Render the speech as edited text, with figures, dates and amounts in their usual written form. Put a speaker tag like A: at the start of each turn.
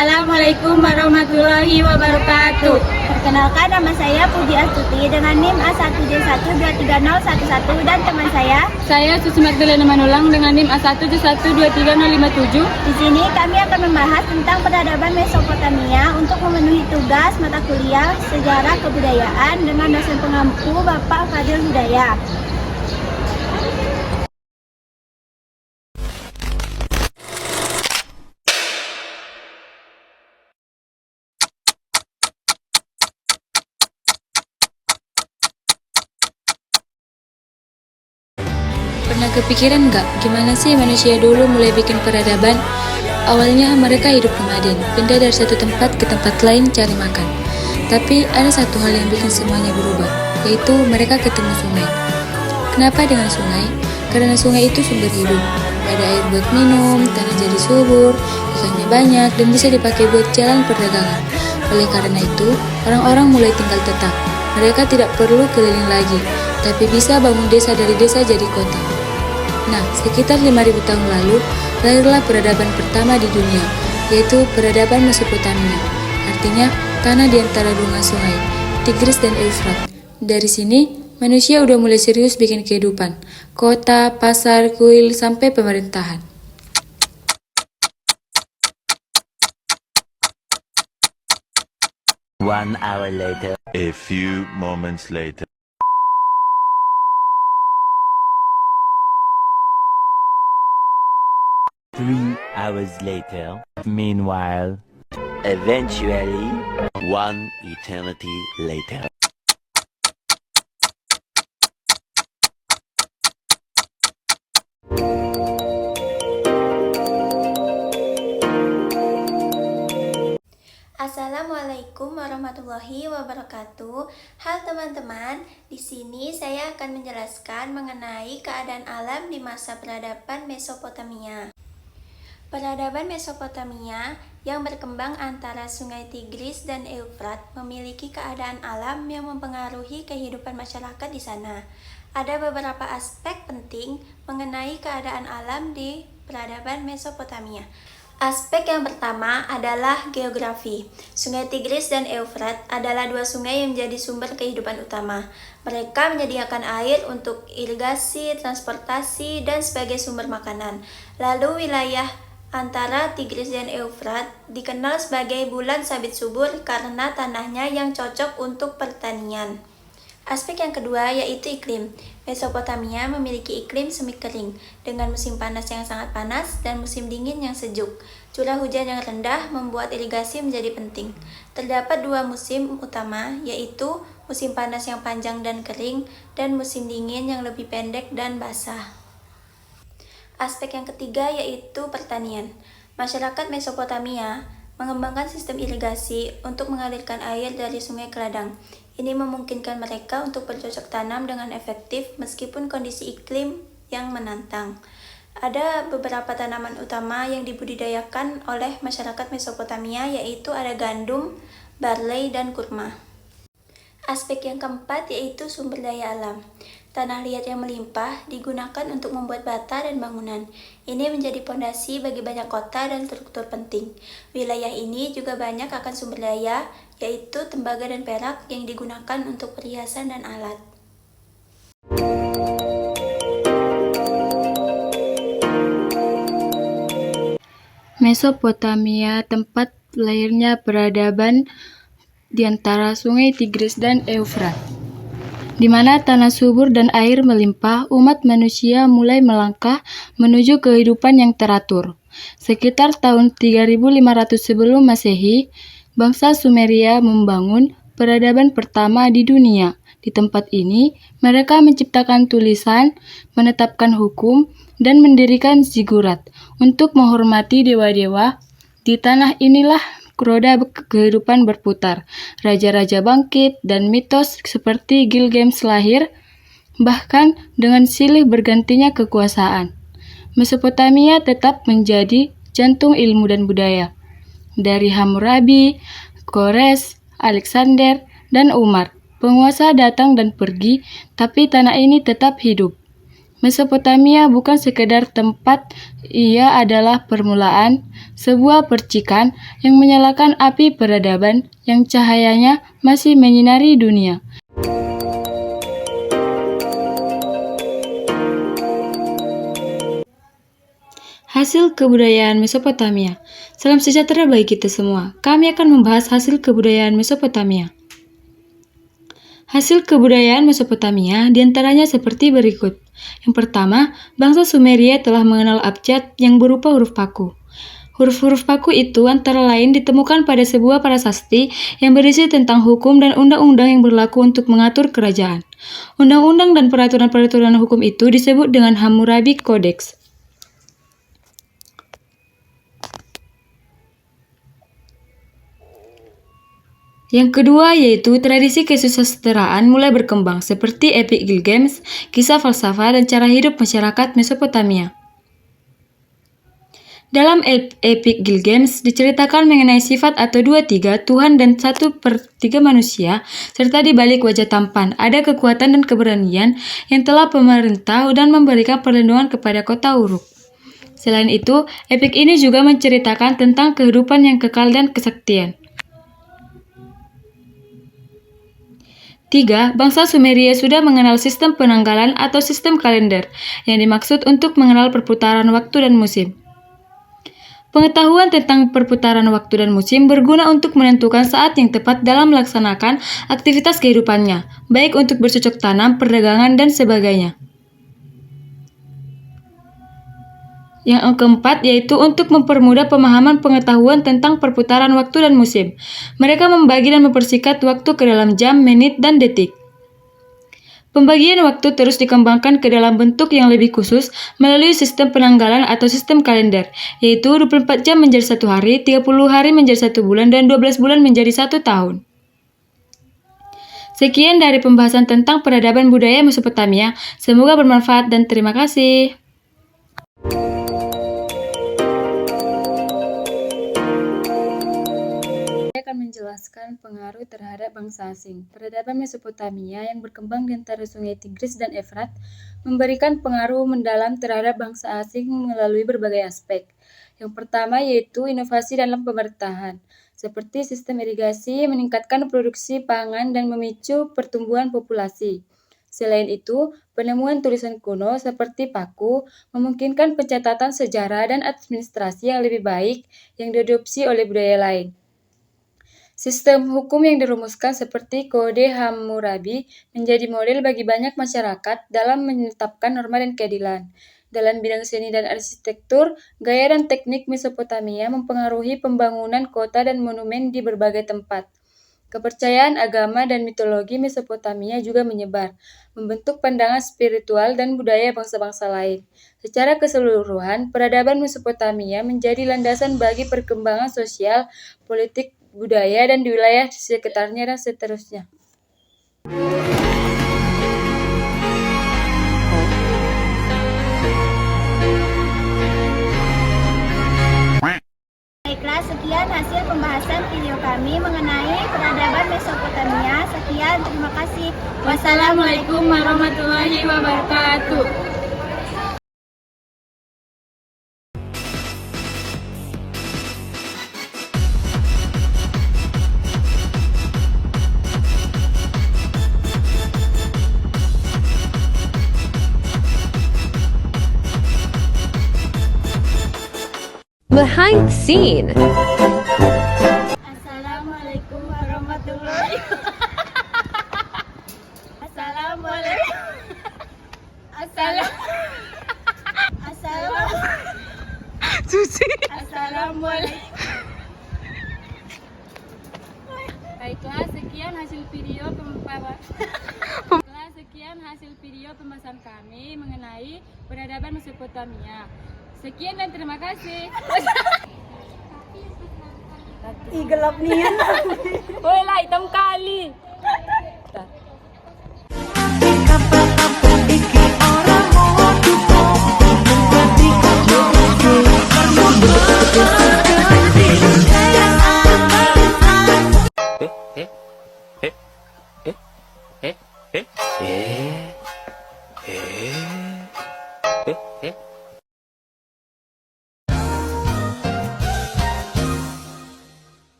A: Assalamualaikum warahmatullahi wabarakatuh.
B: Perkenalkan, nama saya Puji Astuti dengan NIM A1J1230111 dan teman
A: Saya Susi Magdalena Manulang dengan NIM A1J1230057.
B: Di sini kami akan membahas tentang peradaban Mesopotamia untuk memenuhi tugas mata kuliah sejarah kebudayaan dengan dosen pengampu Bapak Fadil Hidayah.
C: Pernah kepikiran nggak gimana sih manusia dulu mulai bikin peradaban? Awalnya mereka hidup nomaden, pindah dari satu tempat ke tempat lain cari makan. Tapi ada satu hal yang bikin semuanya berubah, yaitu mereka ketemu sungai. Kenapa dengan sungai? Karena sungai itu sumber hidup. Ada air buat minum, tanah jadi subur, ikannya banyak, dan bisa dipakai buat jalan perdagangan. Oleh karena itu, orang-orang mulai tinggal tetap. Mereka tidak perlu keliling lagi, tapi bisa bangun desa dari desa jadi kota. Nah, sekitar 5.000 tahun lalu, lahirlah peradaban pertama di dunia, yaitu peradaban Mesopotamia. Artinya, tanah di antara dua sungai, Tigris dan Eufrat. Dari sini, manusia udah mulai serius bikin kehidupan. Kota, pasar, kuil, sampai pemerintahan.
D: One hour later. A few moments later. Three hours later. Meanwhile, eventually, one eternity later.
B: Assalamualaikum warahmatullahi wabarakatuh. Halo teman-teman, di sini saya akan menjelaskan mengenai keadaan alam di masa peradaban Mesopotamia. Peradaban Mesopotamia yang berkembang antara Sungai Tigris dan Eufrat memiliki keadaan alam yang mempengaruhi kehidupan masyarakat di sana. Ada beberapa aspek penting mengenai keadaan alam di peradaban Mesopotamia. Aspek yang pertama adalah geografi. Sungai Tigris dan Eufrat adalah dua sungai yang menjadi sumber kehidupan utama. Mereka menyediakan air untuk irigasi, transportasi, dan sebagai sumber makanan. Lalu wilayah antara Tigris dan Eufrat dikenal sebagai bulan sabit subur karena tanahnya yang cocok untuk pertanian. Aspek yang kedua yaitu iklim. Mesopotamia memiliki iklim semi kering dengan musim panas yang sangat panas dan musim dingin yang sejuk. Curah hujan yang rendah membuat irigasi menjadi penting. Terdapat dua musim utama yaitu musim panas yang panjang dan kering dan musim dingin yang lebih pendek dan basah. Aspek yang ketiga yaitu pertanian. Masyarakat Mesopotamia mengembangkan sistem irigasi untuk mengalirkan air dari sungai ke ladang. Ini memungkinkan mereka untuk bercocok tanam dengan efektif meskipun kondisi iklim yang menantang. Ada beberapa tanaman utama yang dibudidayakan oleh masyarakat Mesopotamia yaitu ada gandum, barley, dan kurma. Aspek yang keempat yaitu sumber daya alam. Tanah liat yang melimpah digunakan untuk membuat bata dan bangunan. Ini menjadi pondasi bagi banyak kota dan struktur penting. Wilayah ini juga banyak akan sumber daya, yaitu tembaga dan perak yang digunakan untuk perhiasan dan alat.
C: Mesopotamia tempat lahirnya peradaban di antara Sungai Tigris dan Eufrat. Di mana tanah subur dan air melimpah, umat manusia mulai melangkah menuju kehidupan yang teratur. Sekitar tahun 3500 sebelum Masehi, bangsa Sumeria membangun peradaban pertama di dunia. Di tempat ini, mereka menciptakan tulisan, menetapkan hukum, dan mendirikan zigurat untuk menghormati dewa-dewa. Di tanah inilah roda kehidupan berputar, raja-raja bangkit, dan mitos seperti Gilgamesh lahir, bahkan dengan silih bergantinya kekuasaan. Mesopotamia tetap menjadi jantung ilmu dan budaya. Dari Hammurabi, Kores, Alexander, dan Umar, penguasa datang dan pergi, tapi tanah ini tetap hidup. Mesopotamia bukan sekedar tempat, ia adalah permulaan, sebuah percikan yang menyalakan api peradaban yang cahayanya masih menyinari dunia. Hasil kebudayaan Mesopotamia. Salam sejahtera bagi kita semua. Kami akan membahas hasil kebudayaan Mesopotamia. Hasil kebudayaan Mesopotamia diantaranya seperti berikut. Yang pertama, bangsa Sumeria telah mengenal abjad yang berupa huruf paku. Huruf-huruf paku itu antara lain ditemukan pada sebuah prasasti yang berisi tentang hukum dan undang-undang yang berlaku untuk mengatur kerajaan. Undang-undang dan peraturan-peraturan hukum itu disebut dengan Hammurabi Codex. Yang kedua yaitu tradisi kesusasteraan mulai berkembang seperti Epic Gilgamesh, kisah falsafah dan cara hidup masyarakat Mesopotamia. Dalam Epic Gilgamesh diceritakan mengenai sifat atau 2/3 Tuhan dan 1/3 manusia, serta di balik wajah tampan ada kekuatan dan keberanian yang telah pemerintah dan memberikan perlindungan kepada kota Uruk. Selain itu, Epic ini juga menceritakan tentang kehidupan yang kekal dan kesaktian. 3. Bangsa Sumeria sudah mengenal sistem penanggalan atau sistem kalender, yang dimaksud untuk mengenal perputaran waktu dan musim. Pengetahuan tentang perputaran waktu dan musim berguna untuk menentukan saat yang tepat dalam melaksanakan aktivitas kehidupannya, baik untuk bercocok tanam, perdagangan, dan sebagainya. Yang keempat yaitu untuk mempermudah pemahaman pengetahuan tentang perputaran waktu dan musim. Mereka membagi dan mempersingkat waktu ke dalam jam, menit, dan detik. Pembagian waktu terus dikembangkan ke dalam bentuk yang lebih khusus melalui sistem penanggalan atau sistem kalender, yaitu 24 jam menjadi 1 hari, 30 hari menjadi 1 bulan, dan 12 bulan menjadi 1 tahun. Sekian dari pembahasan tentang peradaban budaya Mesopotamia. Semoga bermanfaat dan terima kasih. Saya akan menjelaskan pengaruh terhadap bangsa asing. Peradaban Mesopotamia yang berkembang di antara sungai Tigris dan Efrat memberikan pengaruh mendalam terhadap bangsa asing melalui berbagai aspek. Yang pertama yaitu inovasi dalam pemerintahan, seperti sistem irigasi, meningkatkan produksi pangan dan memicu pertumbuhan populasi. Selain itu, penemuan tulisan kuno seperti paku memungkinkan pencatatan sejarah dan administrasi yang lebih baik yang diadopsi oleh budaya lain. Sistem hukum yang dirumuskan seperti Kode Hammurabi menjadi model bagi banyak masyarakat dalam menetapkan norma dan keadilan. Dalam bidang seni dan arsitektur, gaya dan teknik Mesopotamia mempengaruhi pembangunan kota dan monumen di berbagai tempat. Kepercayaan agama dan mitologi Mesopotamia juga menyebar, membentuk pandangan spiritual dan budaya bangsa-bangsa lain. Secara keseluruhan, peradaban Mesopotamia menjadi landasan bagi perkembangan sosial, politik, budaya, dan di wilayah sekitarnya dan seterusnya.
B: Baiklah, sekian hasil pembahasan video kami mengenai peradaban Mesopotamia. Sekian, terima kasih.
A: Wassalamualaikum warahmatullahi wabarakatuh.
E: Behind the scene.
B: Assalamualaikum warahmatullahi Assalamualaikum. Assalamualaikum.
A: Baiklah, sekian hasil video pembahasan kami mengenai peradaban Mesopotamia. Sekian dan terima kasih.
B: Ih, gelap nian.
A: Woi lah, hitam kali.